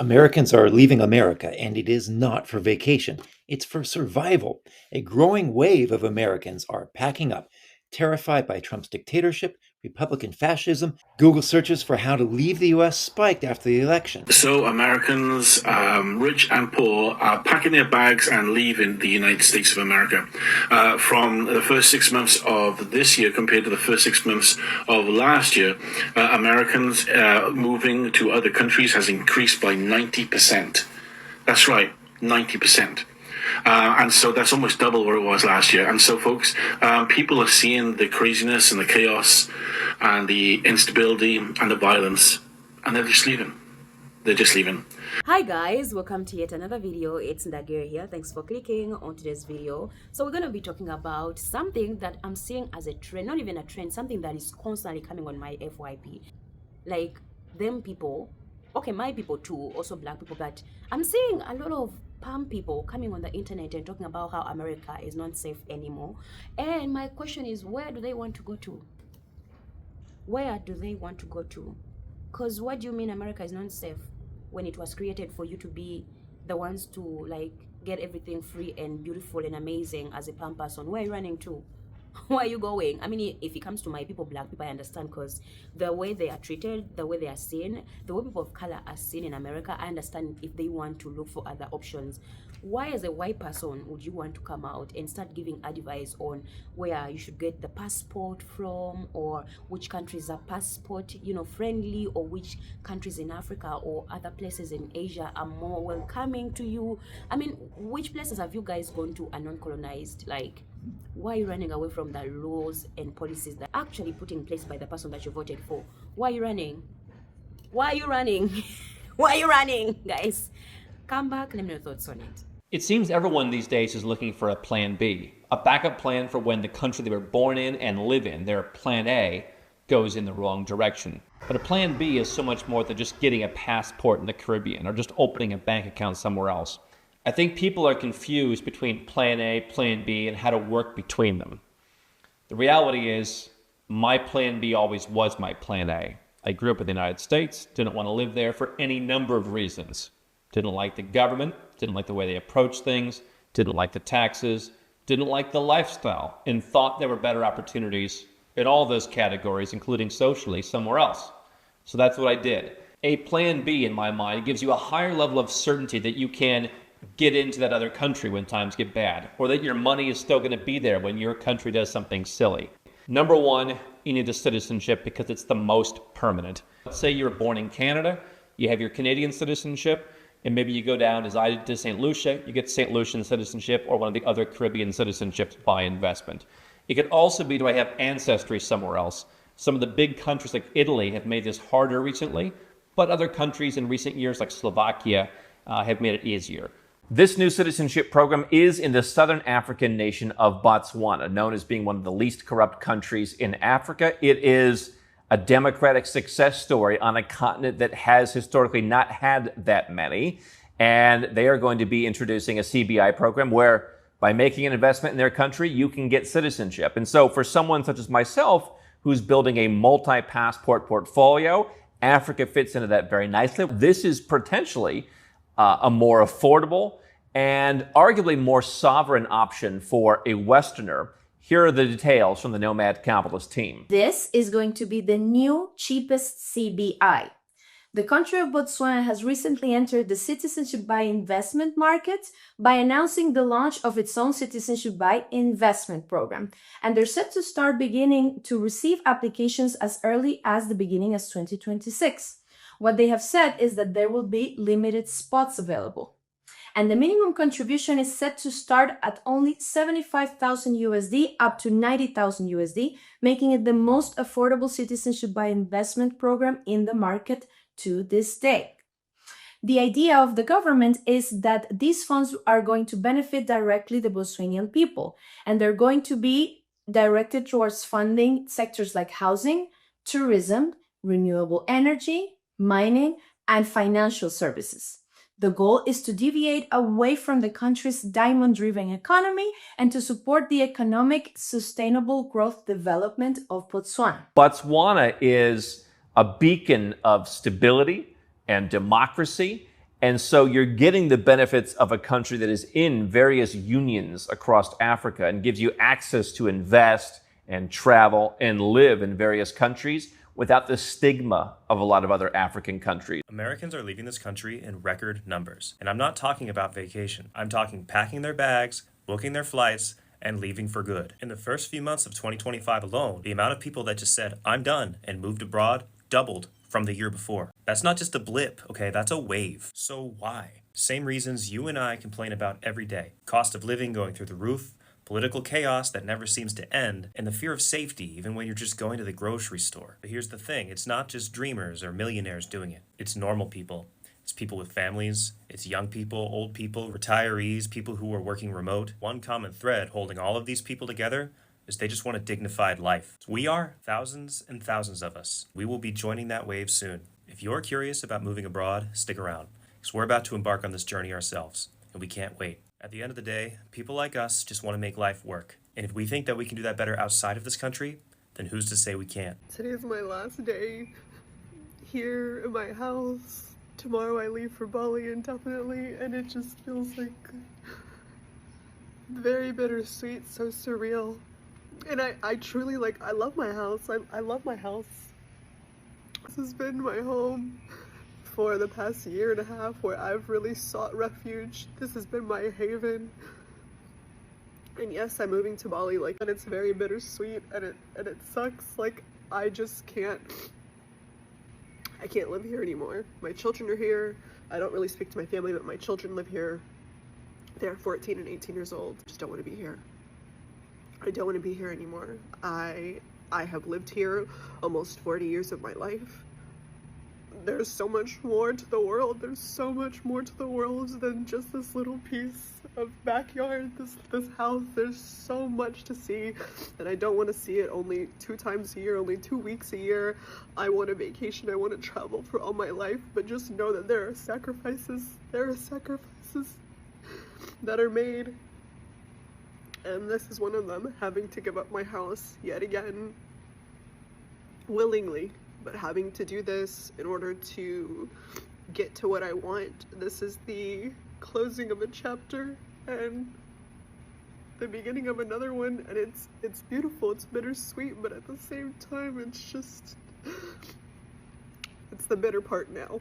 Americans are leaving America, and it is not for vacation. It's for survival. A growing wave of Americans are packing up, terrified by Trump's dictatorship, Republican fascism. Google searches for how to leave the US spiked after the election. So Americans, rich and poor, are packing their bags and leaving the United States of America. From the first 6 months of this year compared to the first 6 months of last year, Americans moving to other countries has increased by 90%. That's right, 90%. And so that's almost double what it was last year. And so, folks, people are seeing the craziness and the chaos and the instability and the violence, and they're just leaving. They're just leaving. Hi guys, welcome to yet another video. It's Ndagir here. Thanks for clicking on today's video. So we're going to be talking about something that I'm seeing as a trend, not even a trend, something that is constantly coming on my FYP. Like them people, okay, my people too, also black people, but I'm seeing a lot of palm people coming on the internet and talking about how America is not safe anymore. And my question is, where do they want to go to? Where do they want to go to? Because what do you mean America is not safe when it was created for you to be the ones to like get everything free and beautiful and amazing as a palm person? Where are you running to? Where are you going? I mean, if it comes to my people, black people, I understand, because the way they are treated, the way they are seen, the way people of color are seen in America, I understand if they want to look for other options. Why, as a white person, would you want to come out and start giving advice on where you should get the passport from, or which countries are passport, friendly, or which countries in Africa or other places in Asia are more welcoming to you? I mean, which places have you guys gone to are non-colonized? Like, why are you running away from the laws and policies that are actually put in place by the person that you voted for? Why are you running? Why are you running? Why are you running, guys? Come back, let me know your thoughts on it. It seems everyone these days is looking for a plan B, a backup plan for when the country they were born in and live in, their plan A, goes in the wrong direction. But a plan B is so much more than just getting a passport in the Caribbean or just opening a bank account somewhere else. I think people are confused between plan A, plan B, and how to work between them. The reality is, my plan B always was my plan A. I grew up in the United States, didn't want to live there for any number of reasons. Didn't like the government, didn't like the way they approached things, didn't like the taxes, didn't like the lifestyle, and thought there were better opportunities in all those categories, including socially, somewhere else. So that's what I did. A plan B, in my mind, gives you a higher level of certainty that you can get into that other country when times get bad, or that your money is still going to be there when your country does something silly. Number one, you need a citizenship because it's the most permanent. Let's say you were born in Canada, you have your Canadian citizenship, and maybe you go down, as I did, to St. Lucia, you get St. Lucian citizenship or one of the other Caribbean citizenships by investment. It could also be, do I have ancestry somewhere else? Some of the big countries like Italy have made this harder recently, but other countries in recent years like Slovakia have made it easier. This new citizenship program is in the southern African nation of Botswana, known as being one of the least corrupt countries in Africa. It is a democratic success story on a continent that has historically not had that many. And they are going to be introducing a CBI program where by making an investment in their country, you can get citizenship. And so for someone such as myself, who's building a multi-passport portfolio, Africa fits into that very nicely. This is potentially a more affordable and arguably more sovereign option for a Westerner. Here are the details from the Nomad Capitalist team. This is going to be the new cheapest CBI. The country of Botswana has recently entered the citizenship by investment market by announcing the launch of its own citizenship by investment program. And they're set to start beginning to receive applications as early as the beginning of 2026. What they have said is that there will be limited spots available. And the minimum contribution is set to start at only 75,000 USD up to 90,000 USD, making it the most affordable citizenship by investment program in the market to this day. The idea of the government is that these funds are going to benefit directly the Botswanian people, and they're going to be directed towards funding sectors like housing, tourism, renewable energy, mining, and financial services. The goal is to deviate away from the country's diamond-driven economy and to support the economic, sustainable growth development of Botswana. Botswana is a beacon of stability and democracy And so you're getting the benefits of a country that is in various unions across Africa and gives you access to invest and travel and live in various countries without the stigma of a lot of other African countries. Americans are leaving this country in record numbers. And I'm not talking about vacation. I'm talking packing their bags, booking their flights, and leaving for good. In the first few months of 2025 alone, the amount of people that just said, "I'm done," and moved abroad doubled from the year before. That's not just a blip, okay? That's a wave. So why? Same reasons you and I complain about every day. Cost of living going through the roof, political chaos that never seems to end, and the fear of safety even when you're just going to the grocery store. But here's the thing, it's not just dreamers or millionaires doing it. It's normal people. It's people with families, it's young people, old people, retirees, people who are working remote. One common thread holding all of these people together is they just want a dignified life. We are thousands and thousands of us. We will be joining that wave soon. If you're curious about moving abroad, stick around, because we're about to embark on this journey ourselves, and we can't wait. At the end of the day, people like us just want to make life work. And if we think that we can do that better outside of this country, then who's to say we can't? Today's my last day here in my house. Tomorrow I leave for Bali indefinitely, and it just feels like very bittersweet, so surreal. And I truly, I love my house. I love my house. This has been my home for the past year and a half where I've really sought refuge. This has been my haven. And yes, I'm moving to Bali, and it's very bittersweet, and it sucks. I just can't live here anymore. My children are here. I don't really speak to my family, but my children live here. They're 14 and 18 years old. Just don't want to be here. I don't want to be here anymore. I have lived here almost 40 years of my life. There's so much more to the world. There's so much more to the world than just this little piece of backyard, this house. There's so much to see, and I don't want to see it only 2 times a year, only 2 weeks a year. I want a vacation. I want to travel for all my life, but just know that there are sacrifices. There are sacrifices that are made. And this is one of them, having to give up my house yet again, willingly, but having to do this in order to get to what I want. This is the closing of a chapter and the beginning of another one, and it's beautiful, it's bittersweet, but at the same time, it's the bitter part now.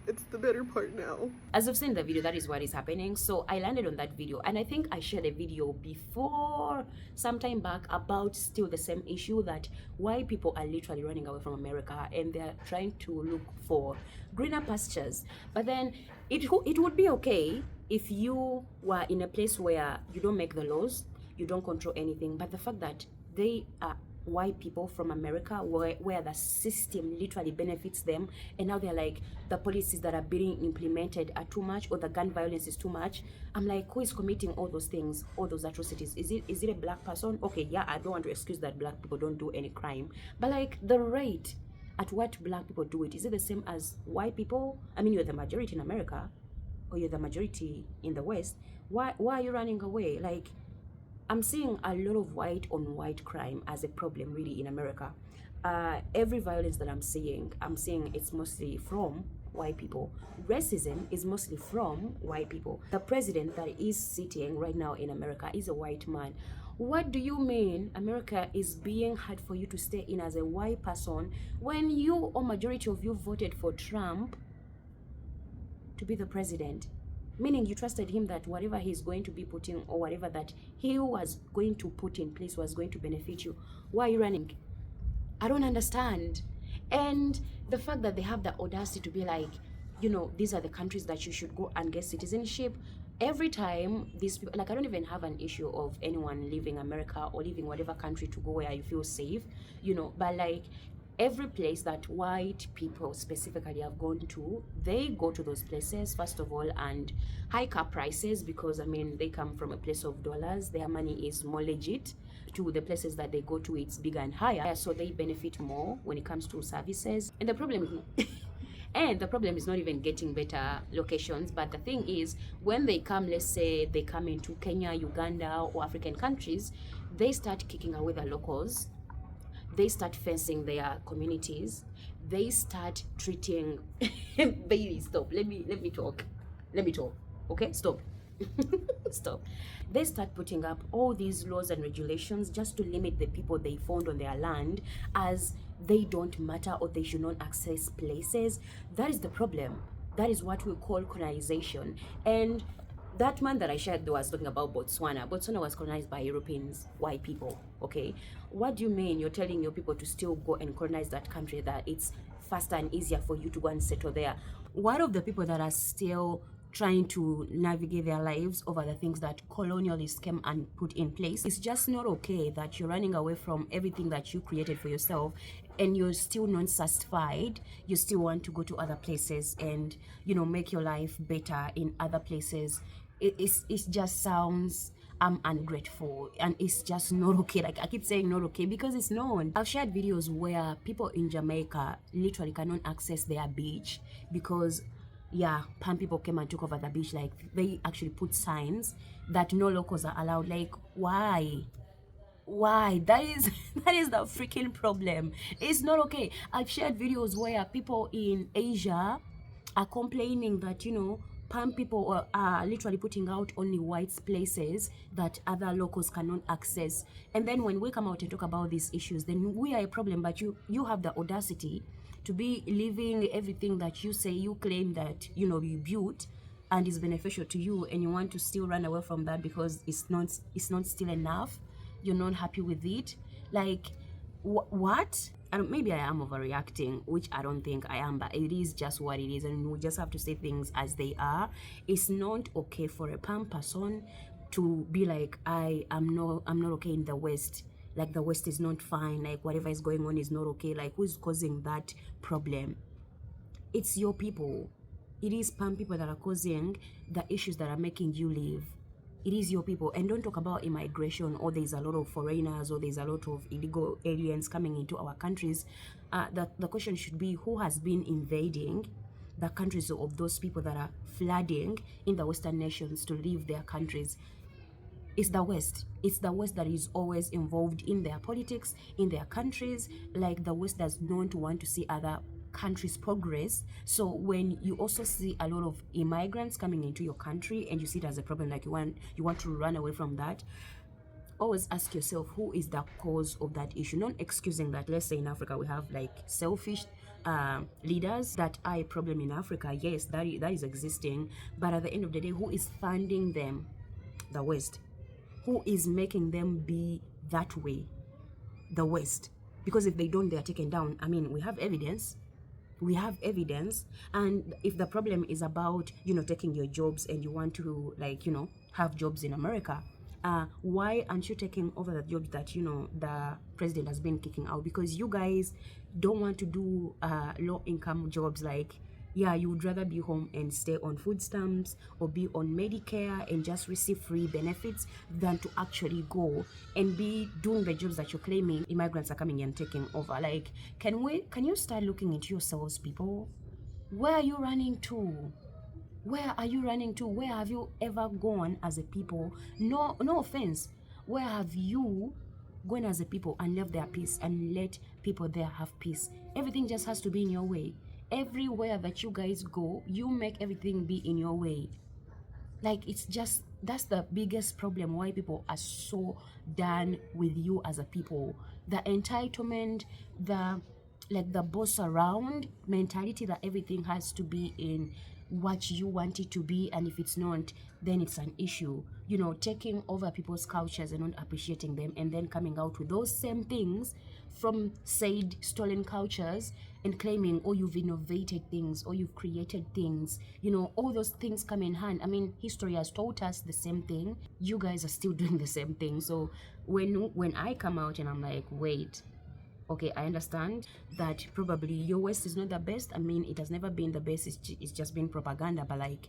It's the bitter part now. As you've seen the video, that is what is happening. So I landed on that video, and I think I shared a video before some time back about still the same issue, that why people are literally running away from America and they're trying to look for greener pastures. But then it would be okay if you were in a place where you don't make the laws, you don't control anything, but the fact that they are white people from America where the system literally benefits them, and now they're like, the policies that are being implemented are too much, or the gun violence is too much. I'm like, who is committing all those things, all those atrocities? Is it a black person? Okay, yeah, I don't want to excuse that black people don't do any crime, but the rate at what black people do it, is it the same as white people? I mean, you're the majority in America, or you're the majority in the West. Why are you running away? I'm seeing a lot of white on white crime as a problem really in America. Every violence that I'm seeing it's mostly from white people. Racism is mostly from white people. The president that is sitting right now in America is a white man. What do you mean America is being hard for you to stay in as a white person when you, or majority of you, voted for Trump to be the president? Meaning you trusted him that whatever he's going to be putting, or whatever that he was going to put in place was going to benefit you. Why are you running? I don't understand. And the fact that they have the audacity to be like, these are the countries that you should go and get citizenship. Every time these people, I don't even have an issue of anyone leaving America or leaving whatever country to go where you feel safe, but every place that white people specifically have gone to, they go to those places first of all and hike up prices, because they come from a place of dollars. Their money is more legit. To the places that they go to, it's bigger and higher, so they benefit more when it comes to services. And the problem is not even getting better locations, but the thing is, when they come, let's say they come into Kenya, Uganda, or African countries, they start kicking away the locals. They start fencing their communities. They start treating baby, stop, let me talk. Let me talk. Okay, stop. Stop. They start putting up all these laws and regulations just to limit the people they found on their land, as they don't matter or they should not access places. That is the problem. That is what we call colonization. And that man that I shared was talking about Botswana. Botswana was colonized by Europeans, white people. Okay, what do you mean you're telling your people to still go and colonize that country, that it's faster and easier for you to go and settle there? What of the people that are still trying to navigate their lives over the things that colonialists came and put in place? It's just not okay that you're running away from everything that you created for yourself, and you're still not satisfied. You still want to go to other places and, you know, make your life better in other places. It just sounds ungrateful, and it's just not okay. Like, I keep saying not okay because it's known. I've shared videos where people in Jamaica literally cannot access their beach because, yeah, pan people came and took over the beach. Like, they actually put signs that no locals are allowed. Like, why? That is that is the freaking problem. It's not okay. I've shared videos where people in Asia are complaining that, you know, palm people are literally putting out only white places that other locals cannot access. And then when we come out and talk about these issues, then we are a problem. But you have the audacity to be living everything that you say you claim that, you know, you built and is beneficial to you, and you want to still run away from that because it's not still enough. You're not happy with it. Like, what? And maybe I am overreacting, which I don't think I am, but it is just what it is, and we just have to say things as they are. It's not okay for a palm person to be like, I'm not okay in the West. Like, the West is not fine. Like, whatever is going on is not okay. Like, who's causing that problem? It's your people. It is palm people that are causing the issues that are making you leave. It is your people. And don't talk about immigration, or there's a lot of foreigners, or there's a lot of illegal aliens coming into our countries. The question should be, who has been invading the countries of those people that are flooding in the Western nations to leave their countries? It's the West. It's the West that is always involved in their politics, in their countries. Like, the West does not want to see other countries progress. So when you also see a lot of immigrants coming into your country and you see it as a problem, like you want to run away from that, always ask yourself, who is the cause of that issue? Not excusing that. Let's say in Africa we have like selfish leaders that are a problem in Africa. Yes, that is existing, but at the end of the day, who is funding them? The West. Who is making them be that way? The West. Because if they don't, they are taken down. I mean, we have evidence. And if the problem is about, you know, taking your jobs, and you want to, like, you know, have jobs in America, why aren't you taking over the jobs that, you know, the president has been kicking out? Because you guys don't want to do low income jobs. Like, yeah, you would rather be home and stay on food stamps or be on Medicare and just receive free benefits than to actually go and be doing the jobs that you're claiming immigrants are coming and taking over. Like, can you start looking into yourselves, people? Where are you running to? Where are you running to? Where have you ever gone as a people? No offense. Where have you gone as a people and left their peace and let people there have peace? Everything just has to be in your way. Everywhere that you guys go, you make everything be in your way. Like, it's just, that's the biggest problem, why people are so done with you as a people. The entitlement, the boss around mentality, that everything has to be in what you want it to be, and if it's not, then it's an issue. You know, taking over people's cultures and not appreciating them, and then coming out with those same things from said stolen cultures and claiming, oh, you've innovated things, or you've created things. You know, all those things come in hand. I mean, history has taught us the same thing. You guys are still doing the same thing. So when I come out and I'm like, wait, okay, I understand that probably your West is not the best. I mean, it has never been the best. It's just been propaganda. But like,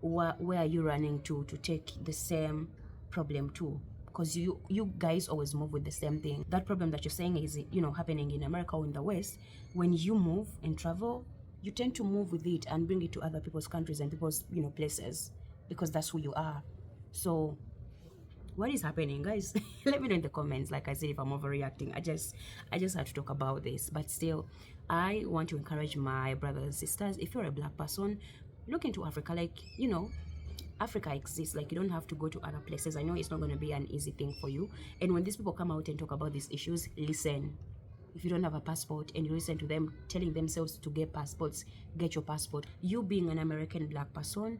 where are you running to take the same problem to? Because you guys always move with the same thing. That problem that you're saying is, you know, happening in America or in the West. When you move and travel, you tend to move with it and bring it to other people's countries and people's, you know, places, because that's who you are. So what is happening, guys? Let me know in the comments. Like I said, if I'm overreacting, I just had to talk about this. But still, I want to encourage my brothers and sisters, if you're a black person, look into Africa. Like, Africa exists. Like, you don't have to go to other places. I know it's not going to be an easy thing for you. And when these people come out and talk about these issues, listen. If you don't have a passport and you listen to them telling themselves to get passports, get your passport. You being an American black person,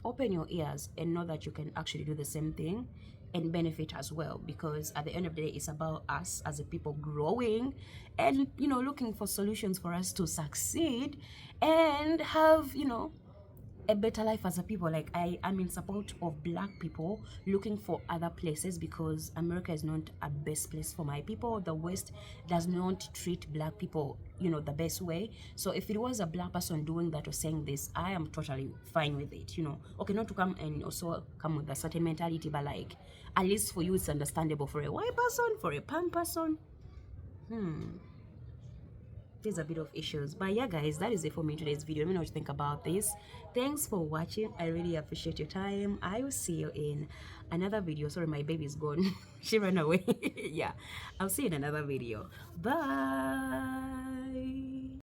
open your ears and know that you can actually do the same thing and benefit as well, because at the end of the day, it's about us as a people growing and, looking for solutions for us to succeed and have, a better life as a people. Like, I'm in support of black people looking for other places, because America is not a best place for my people. The West does not treat black people, the best way. So if it was a black person doing that or saying this, I am totally fine with it. Okay, not to come and also come with a certain mentality, but like, at least for you it's understandable. For a white person, for a pan person, there's a bit of issues. But yeah, guys, that is it for me in today's video. Let me know what you think about this. Thanks for watching. I really appreciate your time. I will see you in another video. Sorry, my baby's gone. She ran away. Yeah, I'll see you in another video. Bye.